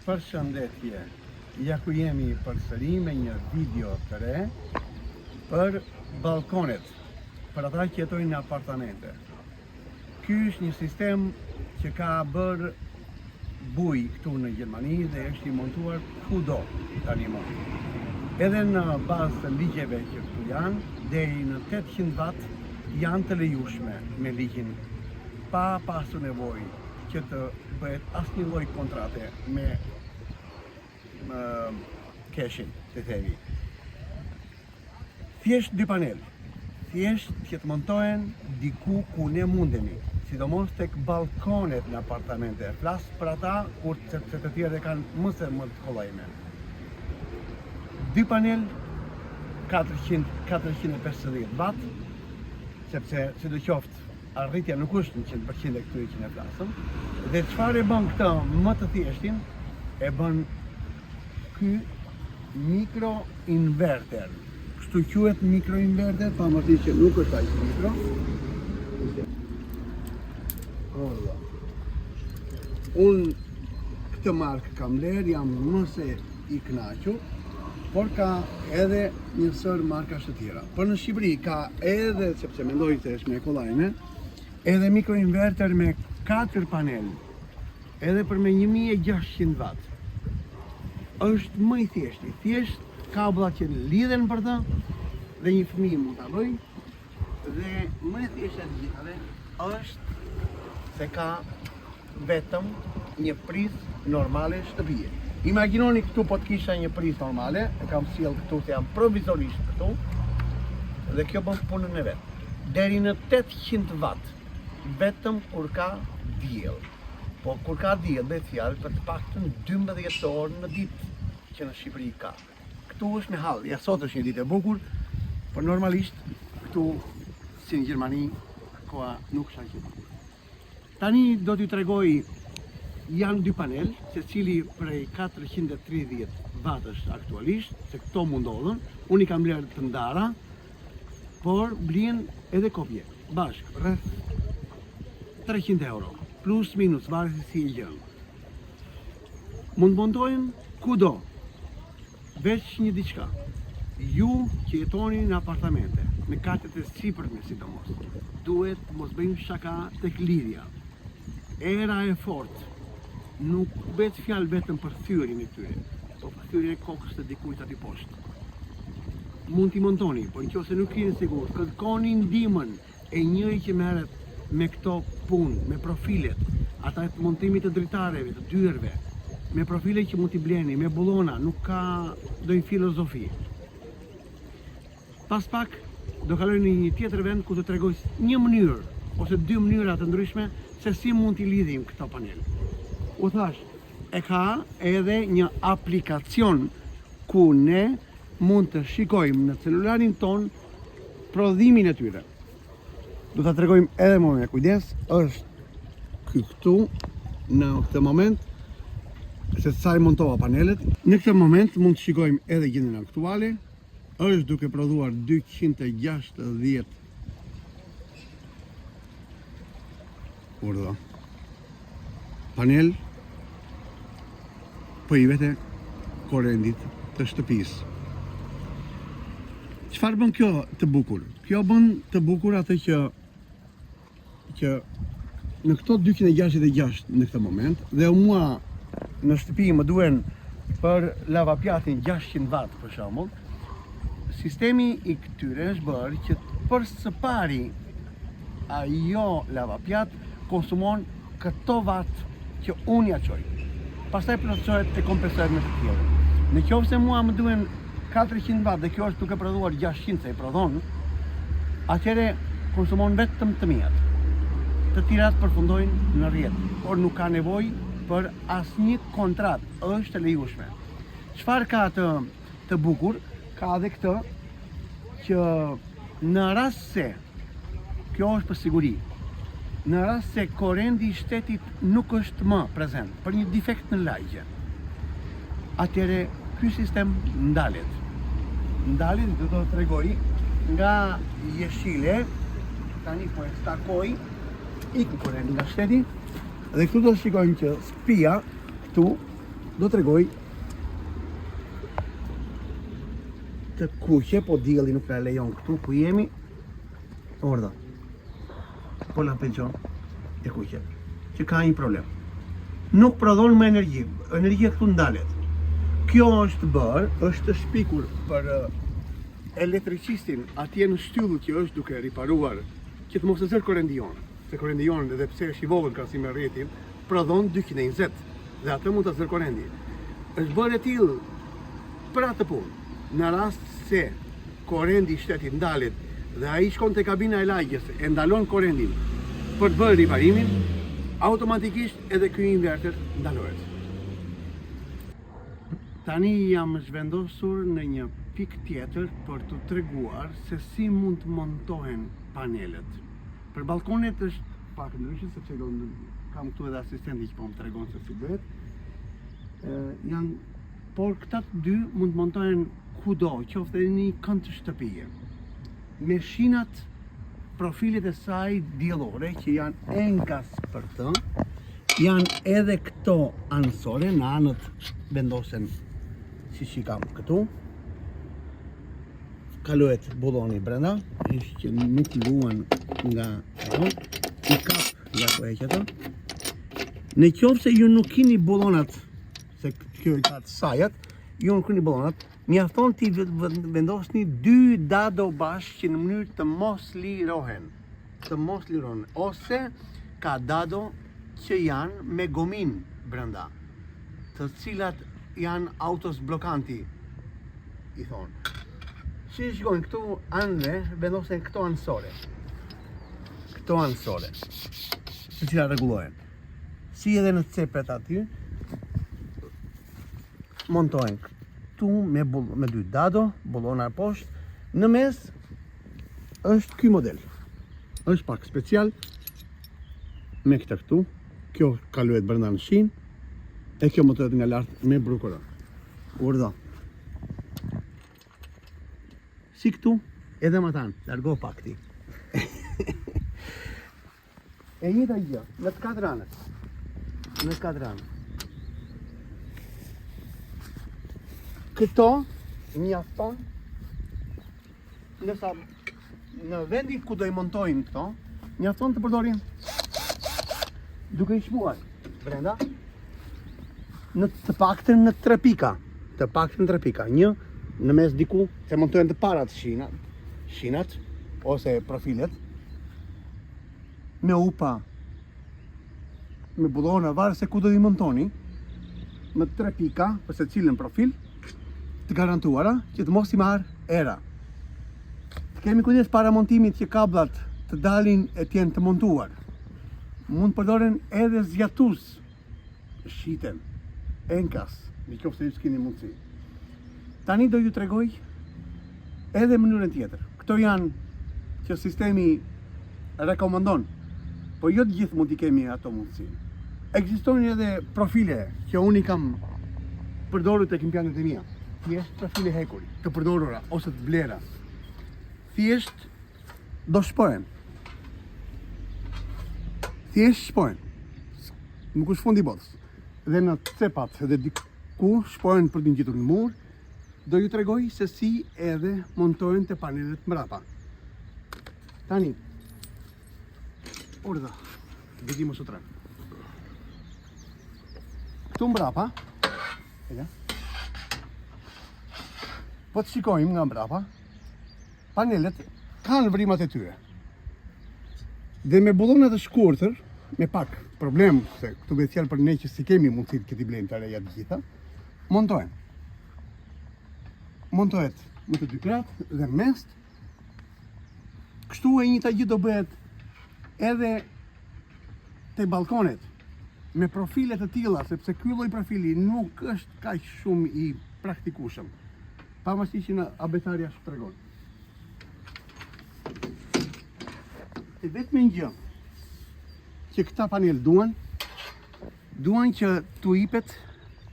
Përshëndetje, ja ku jemi përsëri me një video të re për balkonet, për ata që jetojnë në apartamente. Ky është një sistem që ka bërë buj këtu në Gjermani dhe është i montuar kudo tani më. Edhe në bazë të ligjeve që këtu janë, deri në 800 watt janë të lejushme me ligjin, pa pasur nevojë që të bëhet asnjë lloj kontrate me keshin të themi. Thjesht dy panel, thjesht që të montohen diku ku ne mundemi, sidomos tek balkonet në apartamente. Flas për ata kur të tjerë kanë më të kollajme. Dy panel 450 watt, sepse sidoqoftë arritja nuk është 100% e këtyre që ne flasëm. Dhe çfarë e bën këtë më të thjeshtin, e bën ky mikroinverter. Kështu quhet mikroinverter, pavarësisht që nuk është aq mikro. Unë këtë markë kam lerë, jam nëse i kënaqur, por ka edhe njësër markash të tjera. Por në Shqipëri ka edhe, sepse mendoj se është me kollajme, edhe mikroinverter me 4 panel, edhe për me 1600 watt. Është më i thjeshti, thjesht kabullat që lidhen për të dhe një fëmijë mund ta bëj, dhe më e thjeshtë e gjithave është se ka vetëm një prizë normale shtëpie. Imagjinoni këtu po të kisha një prizë normale, e kam sjell këtu se jam provizorisht këtu, dhe kjo bën punën e vet. Deri në 800 watt, vetëm kur ka diell. Po kur ka diell, bëhet fjalë për të paktën 12 orë në ditë që në Shqipëri ka. Këtu është me hall, ja sot është një ditë e bukur, por normalisht këtu si në Gjermani koha nuk është aq e bukur. Tani do t'ju tregoj, janë dy panel, secili prej 430 wattësh aktualisht, se këto mundodhen. Unë i kam bler të ndara, por blien edhe kopje, bashkë, rreth 300 euro, plus minus, varet se si i gjën. Mund montohen kudo, veç një diçka. Ju që jetoni në apartamente, me katet e sipërme sidomos, duhet mos bëjmë shaka tek lidhja. Era e fortë nuk bëhet fjalë vetëm për thyrjen e tyre, por për thyrjen e kokës të dikujt aty poshtë. Mund t'i montoni, por nëse nuk jeni sigurt, kërkoni ndihmën e njëri që merret me këto punë, me profilet, ata të montimit të dritareve, të dyerve, me profile që mund t'i bleni, me bullona, nuk ka ndonjë filozofi. Pas pak do kaloj në një tjetër vend ku do t'tregoj një mënyrë ose dy mënyra të ndryshme se si mund t'i lidhim këto panel. U thash, e ka edhe një aplikacion ku ne mund të shikojmë në celularin ton prodhimin e tyre. Do ta tregojmë edhe më me kujdes, është këtu në këtë moment, se sa i montova panelet. Në këtë moment mund të shikojmë edhe gjendjen aktuale, është duke prodhuar 260 urdo. Panel po i vete korrendit të shtëpisë. Çfarë bën kjo të bukur? Kjo bën të bukur atë që në këto 266 në këtë moment, dhe mua në shtëpi më duhen për lavapiatin 600 watt për shembull, sistemi i këtyre është bërë që për së pari ajo lavapiat konsumon këto watt që unë ja çoj. Pastaj plotësohet e kompensohet me të tjerë. Në qoftë se mua më duhen 400 watt dhe kjo është duke prodhuar 600 se i prodhon, atëherë konsumon vetëm të mijat. Të tjerat përfundojnë në rrjet, por nuk ka nevojë për asnjë kontratë, është e lejushme. Çfarë ka të bukur? Ka edhe këtë që në rast se, kjo është për siguri, në rast se korrendi i shtetit nuk është më prezent për një defekt në lagje, atëherë ky sistem ndalet. Ndalet, do të tregoj, nga jeshile, tani po e stakoj, ikë korrendi nga shteti, dhe këtu do të shikojmë që spia këtu do të tregoj të kuqe, po dielli nuk na lejon këtu ku jemi. Orda. Po la pension e kuqe. Që ka një problem. Nuk prodhon më energji. Energjia këtu ndalet. Kjo është bërë, është shpikur për elektricistin atje në shtyllë që është duke riparuar, që të mos të zërë korendion. Se korendion, edhe pse është i vogël krahasim me rrjetin, prodhon 220 dhe atë mund të zërë korendi. Është bërë e tillë për atë punë. Në rast se korendi i shtetit ndalet dhe ai shkon te kabina e lagjes e ndalon korendin për të bërë riparimin, automatikisht edhe ky inverter ndalohet. Tani jam zhvendosur në një pikë tjetër për të treguar se si mund të montohen panelet. Për balkonet është pak ndryshe sepse kam këtu edhe asistenti që po më tregon se si bëhet. Por këta të dy mund të montohen kudo, qoftë edhe në një kënd të shtëpie. Me shinat profilet e saj diellore që janë enkas për të, janë edhe këto anësore, në anët vendosen siç i kam këtu. Kalohet bulloni brenda, ishte që nuk luan nga ato, i kap nga ku heq ato. Në qoftë se ju nuk keni bullonat, se kjo i ka të sajat, ju nuk keni bullonat, mjafton t'i vendosni 2 dado bashkë që në mënyrë të mos lirohen. Ose ka dado që janë me gomin brenda, të cilat janë autos blokanti, i thonë. Si shikojnë këtu anëve, vendosen këto anësore. Të cilat rregullohen. Si edhe në cepet aty, montohen këtu me 2 dado, bullona poshtë. Në mes është ky model. Është pak special me këtë këtu. Kjo kalohet brenda në shinë. E kjo montohet nga lart me brukora. Urdhë. Si këtu, edhe më tanë, largo pak ti. E njëjta gjë, në të katër anët. Këto mjafton, nësa në vendin ku do i montojnë këto, mjafton të përdorin duke i shmuar brenda në të paktën në 3 pika. Një në mes diku se montohen të parat shinat ose profilet me upa, me bullona, varë se ku do i montoni, me 3 pika për se cilën profil të garantuara që të mos i marrë era. Të kemi kujdes para montimit që kablat të dalin e tjenë të montuar. Mund përdoren edhe zgjatus shiten, enkas, në qoftë se ju s'keni mundësi. Tani do ju tregoj edhe mënyrën tjetër. Këto janë që sistemi rekomandon, po jo të gjithë mund t'i kemi ato mundësi. Ekzistojnë edhe profile që unë i kam përdorur tek impiantet e mia. Thjesht profile hekuri, të përdorura ose të vlera. Thjesht do shpohen. Nuk është fundi botës. Dhe në cepat edhe diku shpohen për të ngjitur në mur. Do ju tregoj se si edhe montojnë të panelet mrapa. Tani, urdhë, vedimu sutra. Këtu mrapa, po të shikojmë nga mrapa, panelet kanë vrimat e tyre. Dhe me bullonat e shkurtër, me pak problem, se këtu vetë fjalë për ne që si kemi mundësi të këti blejmë të reja të gjitha, montojnë. Montohet me të 2 kratë dhe mes. Kështu e njëjta gjë do bëhet edhe te balkonet me profile të tilla, sepse ky lloj profili nuk është kaq shumë i praktikueshëm. Pavarësisht që në abetarja shpërgon. E vetëm një gjë që këta panel duan që t'u jepet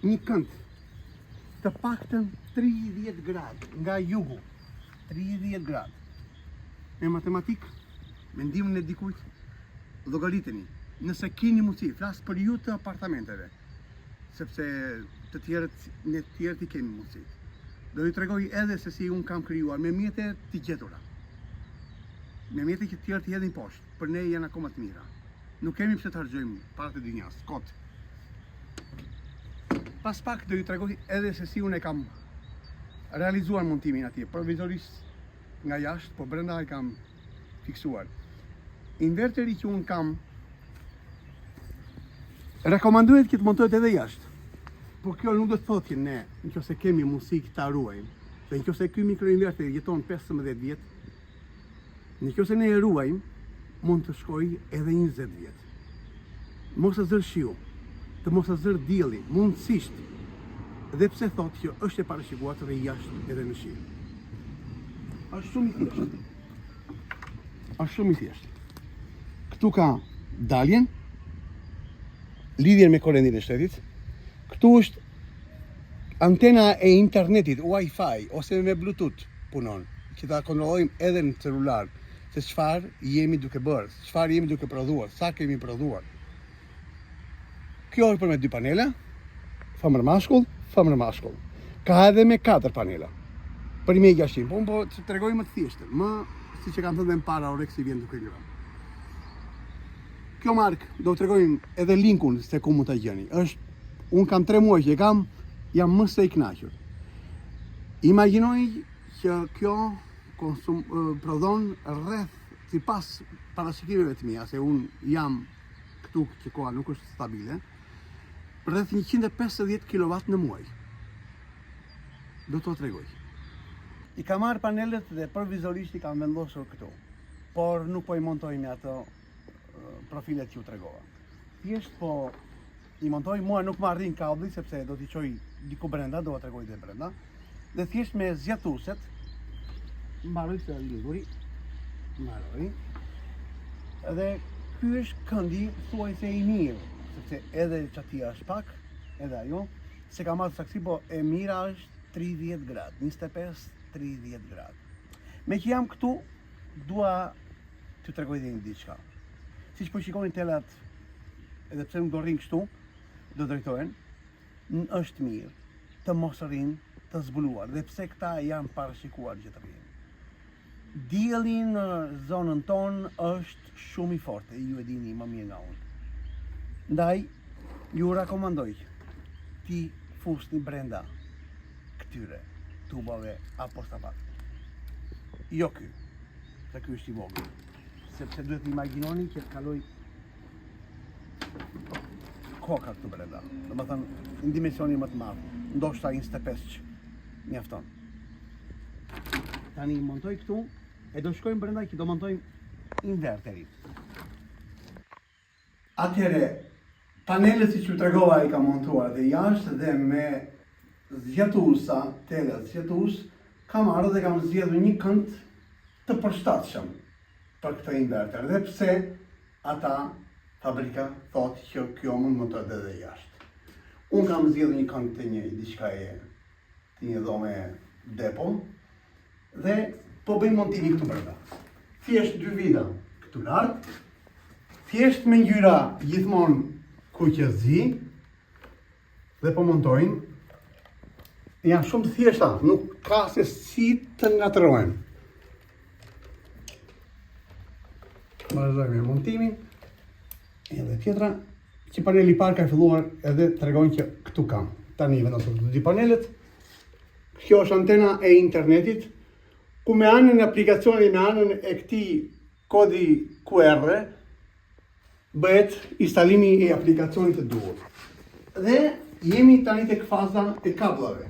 një kënd të paktën 30 gradë nga jugu. 30 gradë. Me matematikë, me ndihmën e dikujt, llogariteni. Nëse keni mundësi, flas për ju të apartamenteve. sepse të tjerët i kemi mundësit. Do ju tregoj edhe se si unë kam krijuar me mjete të gjetura. Me mjete që të tjerët i hedhin poshtë, për ne janë akoma të mira. Nuk kemi pse të harxojmë paratë e dinjas, kot. Pas pak do ju tregoj edhe se si unë e kam realizuar montimin atje, provizorisht nga jashtë, po brenda e kam fiksuar. Inverteri që unë kam rekomanduhet që të montohet edhe jashtë. Po kjo nuk do të thotë që ne, nëse kemi mundësi ta ruajmë, dhe nëse ky mikroinverter jeton 15 vjet, nëse ne e ruajmë, mund të shkojë edhe 20 vjet. Mos e zër shiu, të mos e zër dielli, mundësisht. Dhe pse thotë që është e parashikuar edhe jashtë edhe në shi. Është shumë i thjeshtë. Është shumë i thjeshtë. Këtu ka daljen, lidhjen me korrentin e shtetit. Këtu është antena e internetit, Wi-Fi ose me Bluetooth punon, që ta kontrollojmë edhe në celular, se çfarë jemi duke bërë, çfarë jemi duke prodhuar, sa kemi prodhuar. Kjo është për me 2 panela, femër mashkull. Ka edhe me 4 panela. Për 1600, po të tregoj më të thjeshtë, më siç e kam thënë më para orë si vjen duke ngrënë. Kjo markë, do të tregojmë edhe linkun se ku mund ta gjeni. Unë kam 3 muaj që e kam, jam më së i kënaqur. Imagjinoj që kjo prodhon rreth, sipas parashikimeve të mia, se unë jam këtu që koha nuk është stabile, rreth 150 kW në muaj. Do të tregoj. I kam marrë panelet dhe provizorisht i kam vendosur këtu, por nuk po i montoj me ato profilet që u tregova. Thjesht po i montoj, mua nuk më arrin kabli sepse do t'i çoj diku brenda, do t'ja tregoj dhe brenda. Dhe thjesht me zgjatuset mbaroj të lidhuri. Dhe ky është këndi thuajse i mirë, sepse edhe çatia është pak, edhe ajo, se ka marrë saksi, po e mira është 30 gradë, 25-30 gradë. Me që jam këtu, dua t'ju tregoj dhe një diçka. Siç po shikoni telat, edhe pse nuk do rrin kështu, do drejtohen, është mirë të mos rrinë të zbuluar, dhe pse këta janë parashikuar që të rrinë. Dielli në zonën tonë është shumë i fortë, ju e dini më mirë nga unë. Ndaj, ju rekomandoj ti fusni brenda këtyre tubave apo stapat. Jo ky, se ky është i vogël, sepse duhet të imagjinoni që të kaloj koka këtu brenda, do të thënë në dimensioni më të madh, ndoshta 25 mjafton. Tani montoj këtu e do shkojmë brenda që do montojmë inverterin. Atëherë, panelet si që tregova i ka montuar dhe jashtë dhe me zgjatuesa, tela zgjatues, kam ardhur dhe kam zgjedhur një kënd të përshtatshëm për këtë inverter. Dhe pse ata fabrika thotë që kjo mund të montohet edhe jashtë. Unë kam zgjedhur një kënd të një diçka të një dhome depo dhe po bëjmë montimin këtu brenda. Thjesht 2 vida këtu lart, thjesht me ngjyra gjithmonë kuqezi dhe po montojnë. Janë shumë të thjeshta, nuk ka se si të ngatrohen. Vazhdojmë me montimin. Edhe tjetra, që paneli parë ka filluar edhe të regojnë që këtu kam. Tani vendosur të 2 panelet. Kjo është antena e internetit, ku me anën e aplikacionit, me anën e këtij kodi QR, bëhet instalimi i aplikacionit të duhur. Dhe jemi tani tek faza e kabllave.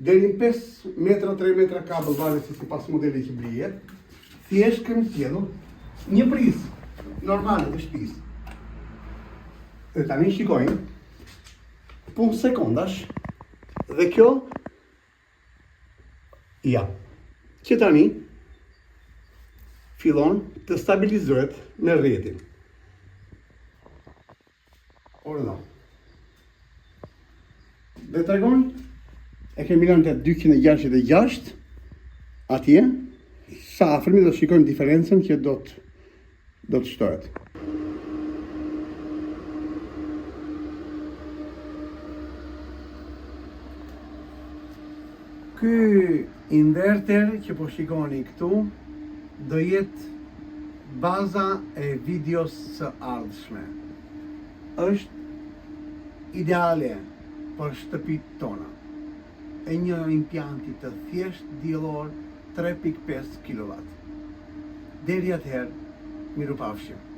Deri në 5 metra, 3 metra kabël, varet se sipas modelit që blihet. Thjesht kemi zgjedhur një prizë normale të shtëpisë. Dhe tani shikojnë, punë sekondash, dhe kjo, ja, që tani fillon të stabilizohet me rrjetin. Ordo. Dhe tregon, e kemi lënë te 266 atje, sa afërmi do shikojmë diferencën që do të shtohet. Ky inverter që po shikoni këtu do jetë baza e videos së ardhshme. Është ideale për shtëpitë tona. E një impjanti të thjesht diellor 3.5 kW. Deri atëherë, mirupafshim.